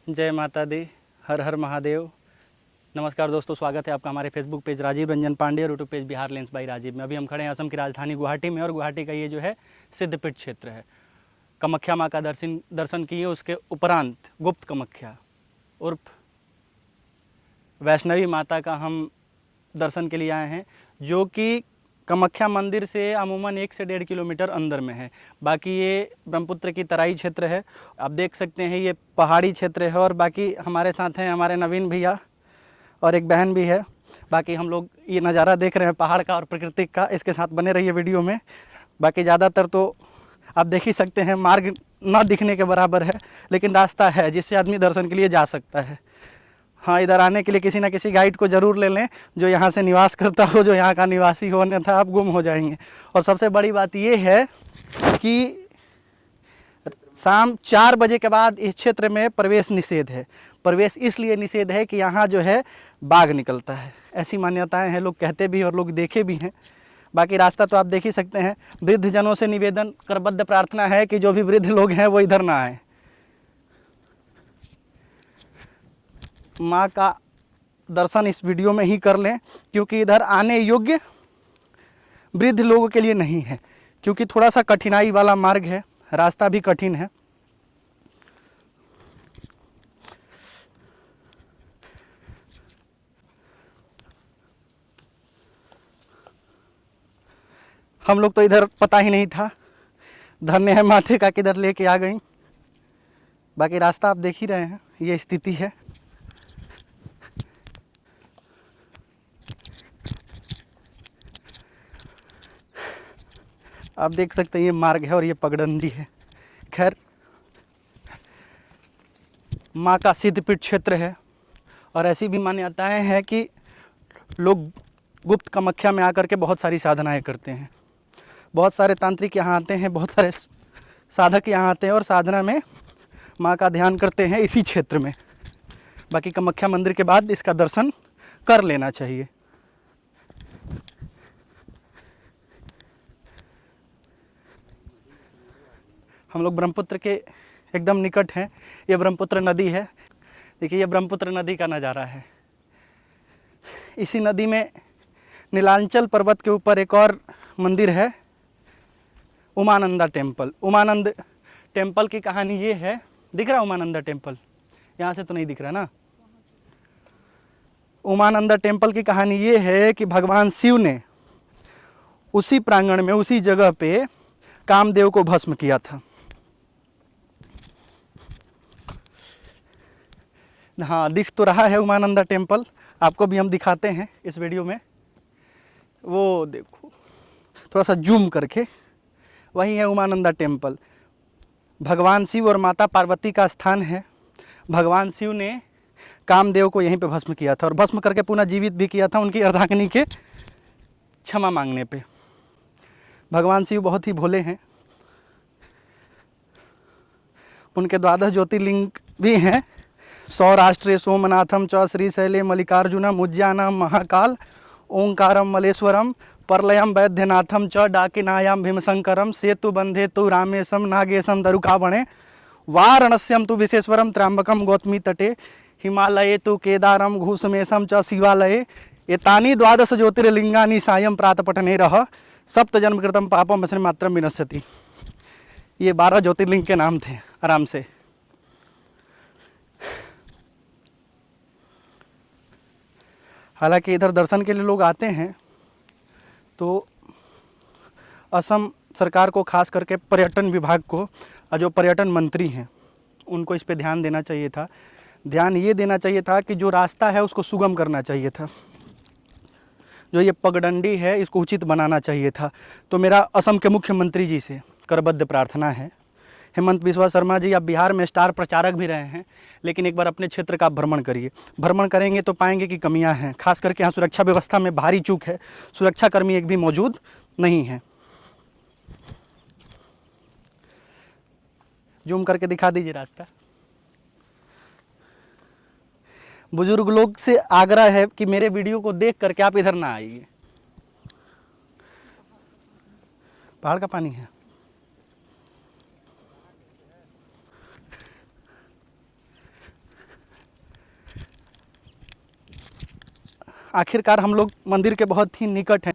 जय माता दी, हर हर महादेव। नमस्कार दोस्तों, स्वागत है आपका हमारे फेसबुक पेज राजीव रंजन पांडे और YouTube page Bihar lens by Rajiv में। अभी हम खड़े हैं असम की राजधानी गुवाहाटी में, और गुवाहाटी का ये जो है सिद्धपीठ क्षेत्र है। कामाख्या माँ का दर्शन किए, उसके उपरांत गुप्त कामाख्या उर्फ वैष्णवी माता का हम दर्शन के लिए आए हैं, जो कि कामाख्या मंदिर से अमूमन 1 से 1.5 किलोमीटर अंदर में है। बाकी ये ब्रह्मपुत्र की तराई क्षेत्र है। आप देख सकते हैं ये पहाड़ी क्षेत्र है। और बाकी हमारे साथ हैं हमारे नवीन भैया और एक बहन भी है। बाकी हम लोग ये नज़ारा देख रहे हैं पहाड़ का और प्रकृति का। इसके साथ बने रहिए वीडियो में। बाकी ज़्यादातर तो आप देख ही सकते हैं, मार्ग ना दिखने के बराबर है, लेकिन रास्ता है जिससे आदमी दर्शन के लिए जा सकता है। हाँ, इधर आने के लिए किसी न किसी गाइड को ज़रूर ले लें जो यहाँ से निवास करता हो, जो यहाँ का निवासी हो, अन्यथा आप गुम हो जाएंगे। और सबसे बड़ी बात ये है कि शाम 4 बजे के बाद इस क्षेत्र में प्रवेश निषेध है। प्रवेश इसलिए निषेध है कि यहाँ जो है बाघ निकलता है, ऐसी मान्यताएं हैं, लोग कहते भी हैं और लोग देखे भी हैं। बाकी रास्ता तो आप देख ही सकते हैं। वृद्ध जनों से निवेदन करबद्ध प्रार्थना है कि जो भी वृद्ध लोग हैं वो इधर ना आए। माँ का दर्शन इस वीडियो में ही कर लें, क्योंकि इधर आने योग्य वृद्ध लोगों के लिए नहीं है, क्योंकि थोड़ा सा कठिनाई वाला मार्ग है, रास्ता भी कठिन है। हम लोग तो इधर पता ही नहीं था, धन्य है माथे का किधर लेके आ गई। बाकी रास्ता आप देख ही रहे हैं, ये स्थिति है। आप देख सकते हैं ये मार्ग है और ये पगडंडी है। खैर, माँ का सिद्धपीठ क्षेत्र है और ऐसी भी मान्यताएं हैं कि लोग गुप्त कामाख्या में आकर के बहुत सारी साधनाएं करते हैं। बहुत सारे तांत्रिक यहाँ आते हैं, बहुत सारे साधक यहाँ आते हैं और साधना में माँ का ध्यान करते हैं इसी क्षेत्र में। बाकी कामाख्या मंदिर के बाद इसका दर्शन कर लेना चाहिए। हम लोग ब्रह्मपुत्र के एकदम निकट हैं। ये ब्रह्मपुत्र नदी है। देखिए, ये ब्रह्मपुत्र नदी का नज़ारा है। इसी नदी में नीलांचल पर्वत के ऊपर एक और मंदिर है, उमानंदा टेम्पल। उमानंद टेम्पल की कहानी ये है, दिख रहा है उमानंदा टेम्पल? यहाँ से तो नहीं दिख रहा ना। उमानंदा टेम्पल की कहानी ये है कि भगवान शिव ने उसी प्रांगण में, उसी जगह पे कामदेव को भस्म किया था। हाँ, दिख तो रहा है उमानंदा टेम्पल, आपको भी हम दिखाते हैं इस वीडियो में। वो देखो, थोड़ा सा जूम करके, वही है उमानंदा टेम्पल। भगवान शिव और माता पार्वती का स्थान है। भगवान शिव ने कामदेव को यहीं पे भस्म किया था और भस्म करके पुनः जीवित भी किया था उनकी अर्धांगिनी के क्षमा मांगने पे। भगवान शिव बहुत ही भोले हैं। उनके 12 ज्योतिर्लिंग भी हैं। सौराष्ट्रे सोमनाथम च श्रीशैले मल्लिकार्जुनम उज्जैनम महाकाल ओंकारम मलेश्वरम परलयम वैद्यनाथम च डाकिनायाम भीमशंकरम सेतुबंधे तु रामेशम नागेशम दरुकावणे वाराणस्यम तु विशेश्वरम त्र्यंबकम गौतमी तटे हिमालये तु केदारम घूसमेशम च शिवालये एतानि 12 ज्योतिर्लिंगानि सायं प्रातपठनेरः सप्तजन्मकृतं पापम वचन मात्रम विनश्यति। ये 12 ज्योतिर्लिंग के नाम थे। आराम से हालांकि इधर दर्शन के लिए लोग आते हैं, तो असम सरकार को, खास करके पर्यटन विभाग को, और जो पर्यटन मंत्री हैं उनको इस पे ध्यान देना चाहिए था। ध्यान ये देना चाहिए था कि जो रास्ता है उसको सुगम करना चाहिए था। जो ये पगडंडी है इसको उचित बनाना चाहिए था। तो मेरा असम के मुख्यमंत्री जी से करबद्ध प्रार्थना है, हेमंत बिस्वा शर्मा जी, आप बिहार में स्टार प्रचारक भी रहे हैं, लेकिन एक बार अपने क्षेत्र का भ्रमण करिए। भ्रमण करेंगे तो पाएंगे कि कमियां हैं। खास करके यहाँ सुरक्षा व्यवस्था में भारी चूक है। सुरक्षाकर्मी एक भी मौजूद नहीं है। जूम करके दिखा दीजिए रास्ता। बुजुर्ग लोग से आग्रह है कि मेरे वीडियो को देख करके आप इधर ना आइए। पहाड़ का पानी है। आखिरकार हम लोग मंदिर के बहुत ही निकट हैं।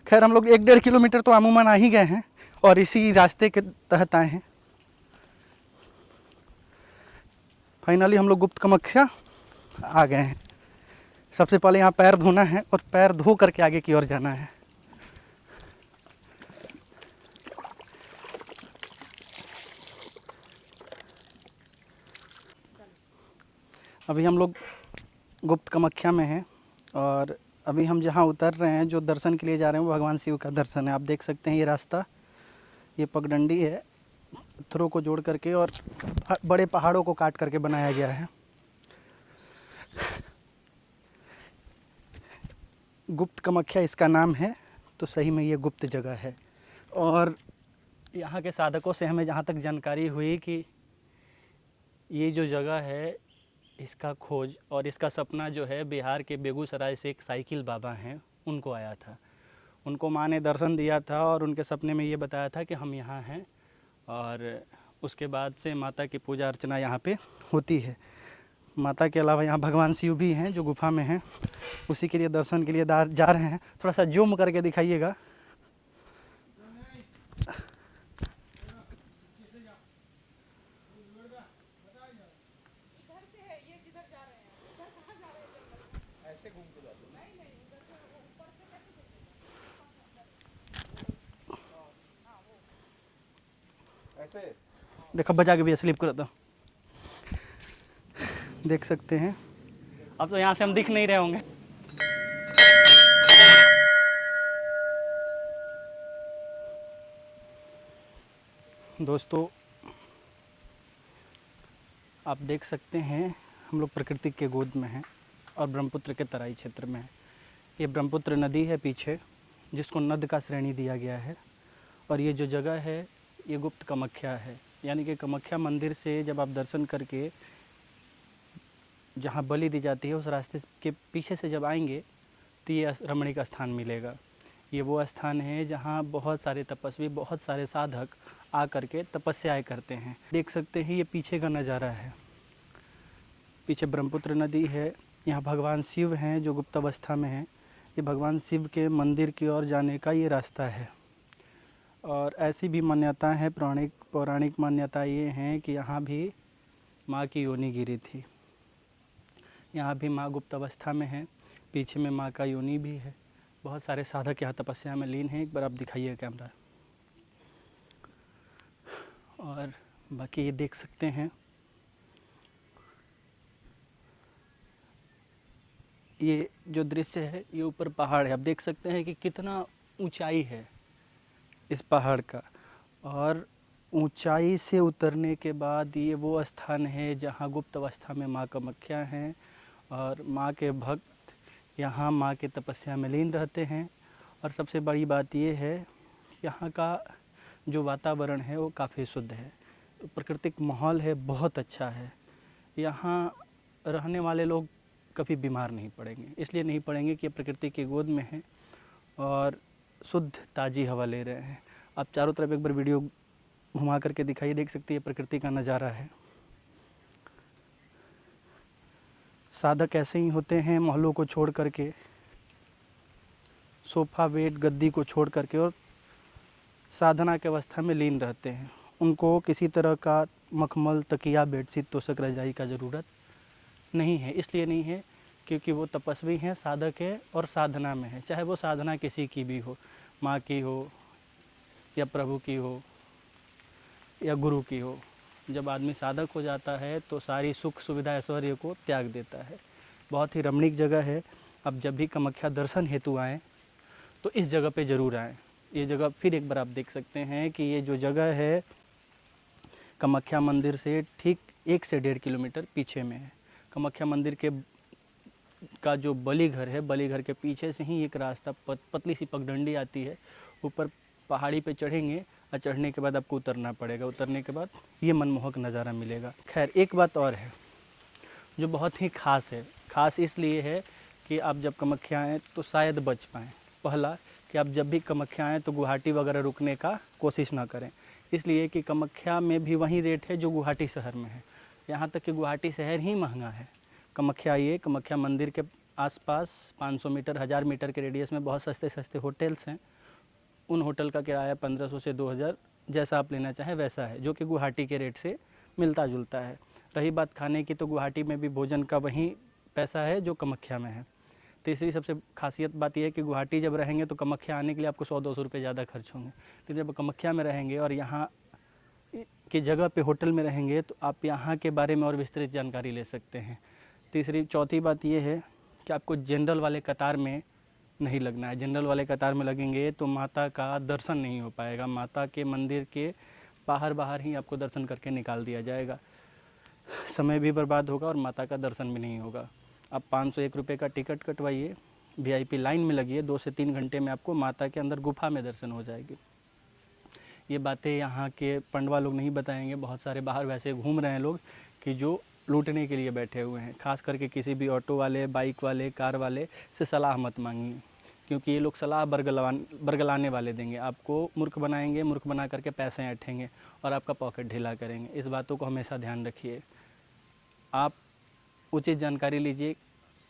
खैर हम लोग 1-1.5 किलोमीटर तो अमूमन आ ही गए हैं और इसी रास्ते के तहत आए हैं। फाइनली हम लोग गुप्त कामाख्या आ गए हैं। सबसे पहले यहाँ पैर धोना है और पैर धो करके आगे की ओर जाना है। अभी हम लोग गुप्त कामाख्या में हैं और अभी हम जहाँ उतर रहे हैं, जो दर्शन के लिए जा रहे हैं, वो भगवान शिव का दर्शन है। आप देख सकते हैं ये रास्ता, ये पगडंडी है, पत्थरों को जोड़ करके और बड़े पहाड़ों को काट करके बनाया गया है। गुप्त कामाख्या इसका नाम है, तो सही में ये गुप्त जगह है। और यहाँ के साधकों से हमें जहाँ तक जानकारी हुई कि ये जो जगह है, इसका खोज और इसका सपना जो है बिहार के बेगूसराय से एक साइकिल बाबा हैं, उनको आया था। उनको माँ ने दर्शन दिया था और उनके सपने में ये बताया था कि हम यहाँ हैं, और उसके बाद से माता की पूजा अर्चना यहाँ पे होती है। माता के अलावा यहाँ भगवान शिव भी हैं जो गुफा में हैं, उसी के लिए दर्शन के लिए जा रहे हैं। थोड़ा सा जूम करके दिखाइएगा। देखो बचा के भी स्लिप करो तो देख सकते हैं। अब तो यहाँ से हम दिख नहीं रहे होंगे। दोस्तों आप देख सकते हैं हम लोग प्रकृति के गोद में हैं और ब्रह्मपुत्र के तराई क्षेत्र में हैं। ये ब्रह्मपुत्र नदी है पीछे, जिसको नद का श्रेणी दिया गया है। और ये जो जगह है ये गुप्त कामाख्या है, यानी कि कामाख्या मंदिर से जब आप दर्शन करके जहाँ बलि दी जाती है, उस रास्ते के पीछे से जब आएंगे तो ये रमणीक स्थान मिलेगा। ये वो स्थान है जहाँ बहुत सारे तपस्वी, बहुत सारे साधक आ करके तपस्याएं करते हैं। देख सकते हैं ये पीछे का नज़ारा है, पीछे ब्रह्मपुत्र नदी है, यहाँ भगवान शिव हैं जो गुप्त अवस्था में हैं। ये भगवान शिव के मंदिर की ओर जाने का ये रास्ता है। और ऐसी भी मान्यता है, पौराणिक मान्यता ये हैं कि यहाँ भी माँ की योनि गिरी थी। यहाँ भी माँ गुप्त अवस्था में है, पीछे में माँ का योनि भी है। बहुत सारे साधक यहाँ तपस्या में लीन हैं। एक बार आप दिखाइए कैमरा। और बाकी ये देख सकते हैं, ये जो दृश्य है ये ऊपर पहाड़ है। आप देख सकते हैं कि कितना ऊंचाई है इस पहाड़ का। और ऊंचाई से उतरने के बाद ये वो स्थान है जहाँ गुप्त अवस्था में माँ कामाख्या हैं और माँ के भक्त यहाँ माँ के तपस्या में लीन रहते हैं। और सबसे बड़ी बात ये है, यहाँ का जो वातावरण है वो काफ़ी शुद्ध है, प्राकृतिक माहौल है, बहुत अच्छा है। यहाँ रहने वाले लोग कभी बीमार नहीं पड़ेंगे, इसलिए नहीं पड़ेंगे कि प्रकृति की गोद में हैं और शुद्ध ताज़ी हवा ले रहे हैं। आप चारों तरफ एक बार वीडियो घुमा करके दिखाइए, देख सकते हैं प्रकृति का नज़ारा है। साधक ऐसे ही होते हैं, महलों को छोड़ करके, सोफ़ा बेड गद्दी को छोड़ करके, और साधना के अवस्था में लीन रहते हैं। उनको किसी तरह का मखमल, तकिया, बेडशीट, तोशक, रजाई का ज़रूरत नहीं है। इसलिए नहीं है क्योंकि वो तपस्वी हैं, साधक हैं और साधना में है। चाहे वो साधना किसी की भी हो, माँ की हो या प्रभु की हो या गुरु की हो। जब आदमी साधक हो जाता है तो सारी सुख सुविधा ऐश्वर्य को त्याग देता है। बहुत ही रमणीक जगह है। अब जब भी कामाख्या दर्शन हेतु आएँ तो इस जगह पे ज़रूर आएँ। ये जगह फिर एक बार आप देख सकते हैं कि ये जो जगह है कामाख्या मंदिर से ठीक 1 से 1.5 किलोमीटर पीछे में है। कामाख्या मंदिर का जो बलि घर है, बलि घर के पीछे से ही एक रास्ता, पतली सी पगडंडी आती है। ऊपर पहाड़ी पे चढ़ेंगे और चढ़ने के बाद आपको उतरना पड़ेगा। उतरने के बाद ये मनमोहक नज़ारा मिलेगा। खैर एक बात और है जो बहुत ही ख़ास है। ख़ास इसलिए है कि आप जब कामाख्या आएँ तो शायद बच पाएँ। पहला कि आप जब भी कामाख्या आएँ तो गुवाहाटी वगैरह रुकने का कोशिश ना करें, इसलिए कि कामाख्या में भी वही रेट है जो गुवाहाटी शहर में है। यहाँ तक कि गुवाहाटी शहर ही महंगा है। कामाख्या आइए, कामाख्या मंदिर के आसपास 500 मीटर 1000 मीटर के रेडियस में बहुत सस्ते सस्ते होटल्स हैं। उन होटल का किराया 1500 से 2000 जैसा आप लेना चाहें वैसा है, जो कि गुवाहाटी के रेट से मिलता जुलता है। रही बात खाने की, तो गुवाहाटी में भी भोजन का वही पैसा है जो कामाख्या में है। तीसरी सबसे खासियत बात यह है कि गुवाहाटी जब रहेंगे तो कामाख्या आने के लिए आपको 100-200 रुपये ज़्यादा खर्च होंगे। लेकिन जब कामाख्या में रहेंगे और यहाँ की जगह पे होटल में रहेंगे तो आप यहाँ के बारे में और विस्तृत जानकारी ले सकते हैं। चौथी बात यह है कि आपको जनरल वाले कतार में नहीं लगना है। जनरल वाले कतार में लगेंगे तो माता का दर्शन नहीं हो पाएगा। माता के मंदिर के बाहर ही आपको दर्शन करके निकाल दिया जाएगा। समय भी बर्बाद होगा और माता का दर्शन भी नहीं होगा। आप 501 रुपये का टिकट कटवाइए, VIP लाइन में लगिए, 2 से 3 घंटे में आपको माता के अंदर गुफा में दर्शन हो जाएगी। ये बातें यहाँ के पंडवा लोग नहीं बताएंगे। बहुत सारे बाहर वैसे घूम रहे हैं लोग कि जो लूटने के लिए बैठे हुए हैं। खास करके किसी भी ऑटो वाले, बाइक वाले, कार वाले से सलाह मत मांगिए, क्योंकि ये लोग सलाह बरगलाने वाले देंगे। आपको मूर्ख बनाएंगे, मूर्ख बना करके पैसे ऐंठेंगे और आपका पॉकेट ढीला करेंगे। इस बातों को हमेशा ध्यान रखिए। आप उचित जानकारी लीजिए,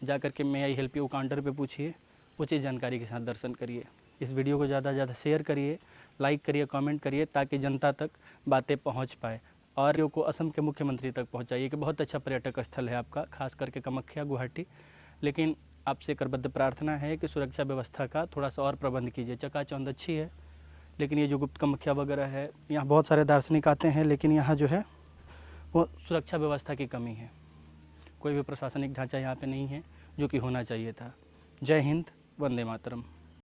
जा कर के may I help you counter पे पूछिए, उचित जानकारी के साथ दर्शन करिए। इस वीडियो को ज़्यादा से ज़्यादा शेयर करिए, लाइक करिए, कमेंट करिए, ताकि जनता तक बातें पहुंच पाए। और वीडियो को असम के मुख्यमंत्री तक पहुंचाइए कि बहुत अच्छा पर्यटक स्थल है आपका, खास करके कामाख्या गुवाहाटी। लेकिन आपसे करबद्ध प्रार्थना है कि सुरक्षा व्यवस्था का थोड़ा सा और प्रबंध कीजिए। चकाचौंध अच्छी है, लेकिन ये जो गुप्त कामाख्या वगैरह है, यहाँ बहुत सारे दार्शनिक आते हैं, लेकिन यहाँ जो है वो सुरक्षा व्यवस्था की कमी है। कोई भी प्रशासनिक ढांचा यहाँ पे नहीं है जो कि होना चाहिए था। जय हिंद, वंदे मातरम।